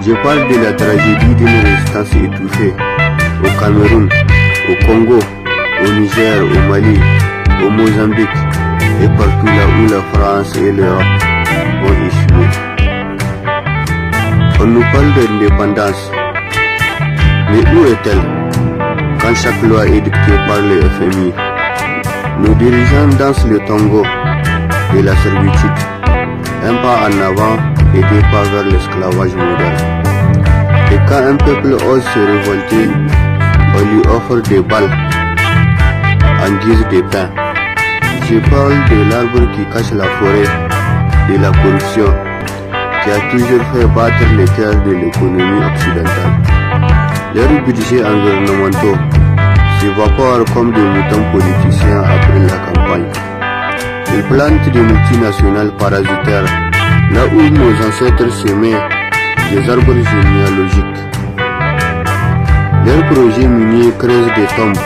Je parle de la tragédie d'une résistance étouffée au Cameroun, au Congo, au Niger, au Mali, au Mozambique et partout là où la France et l'Europe ont échoué. On nous parle d'indépendance, mais où est-elle quand chaque loi est dictée par le FMI? Nos dirigeants dansent le tango de la servitude, un pas en avant et deux pas vers l'esclavage moderne. Et quand un peuple ose se révolter, on lui offre des balles en guise de pain. Je parle de l'arbre qui cache la forêt, de la corruption qui a toujours fait battre les cœurs de l'économie occidentale. Leurs budgets environnementaux s'évaporent comme des moutons politiciens après la campagne. Ils plantent des multinationales parasitaires là où nos ancêtres semaient des arbres généalogiques. Leurs projets miniers creusent des tombes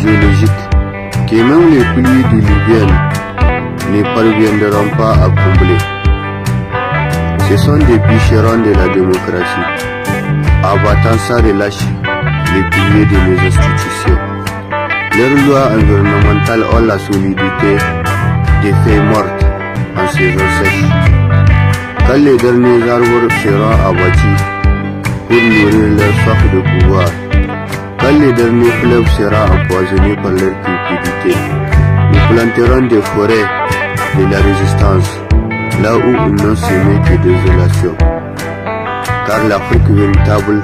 géologiques que même les pluies diluviennes ne parviendront pas à combler. Ce sont des bûcherons de la démocratie, abattant sans relâche les piliers de nos institutions. Leurs lois environnementales ont la solidité des feuilles mortes en saison sèche. Quand les derniers arbres seront abattus pour nourrir leur soif de pouvoir, quand les derniers fleuves seront empoisonnés par leur cupidité, nous planterons des forêts de la résistance, là où ils n'ont semé que désolation. Car l'Afrique véritable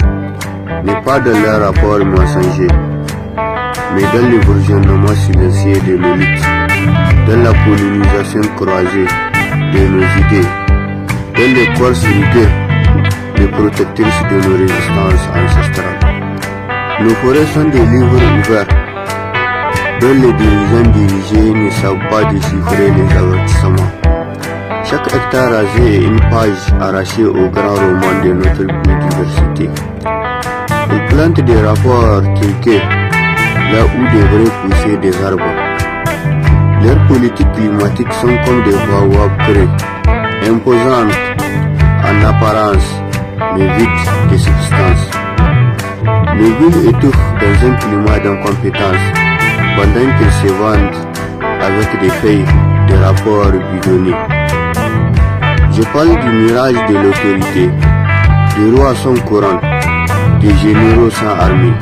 n'est pas dans leur rapport mensonger, mais dans le bourgeonnement silencieux de l'élite, dans la pollinisation croisée de nos idées, dans les corps rigueux, les protectrices de nos résistances ancestrales. Nos forêts sont des livres ouverts, dont les dirigeants dirigés ne savent pas déchiffrer les avertissements. Chaque hectare rasé est une page arrachée au grand roman de notre biodiversité. Ils plantent des rapports truqués là où devraient pousser des arbres. Leurs politiques climatiques sont comme des baobabs creux, imposantes en apparence, mais vides de substance. Les villes étouffent dans un climat d'incompétence, pendant qu'ils se vendent avec des feuilles de rapports bidonnés. Je parle du mirage de l'autorité, des rois sans couronne, des généraux sans armée.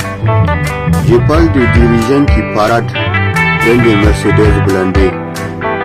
Je parle de dirigeants qui paradent dans des Mercedes blindés,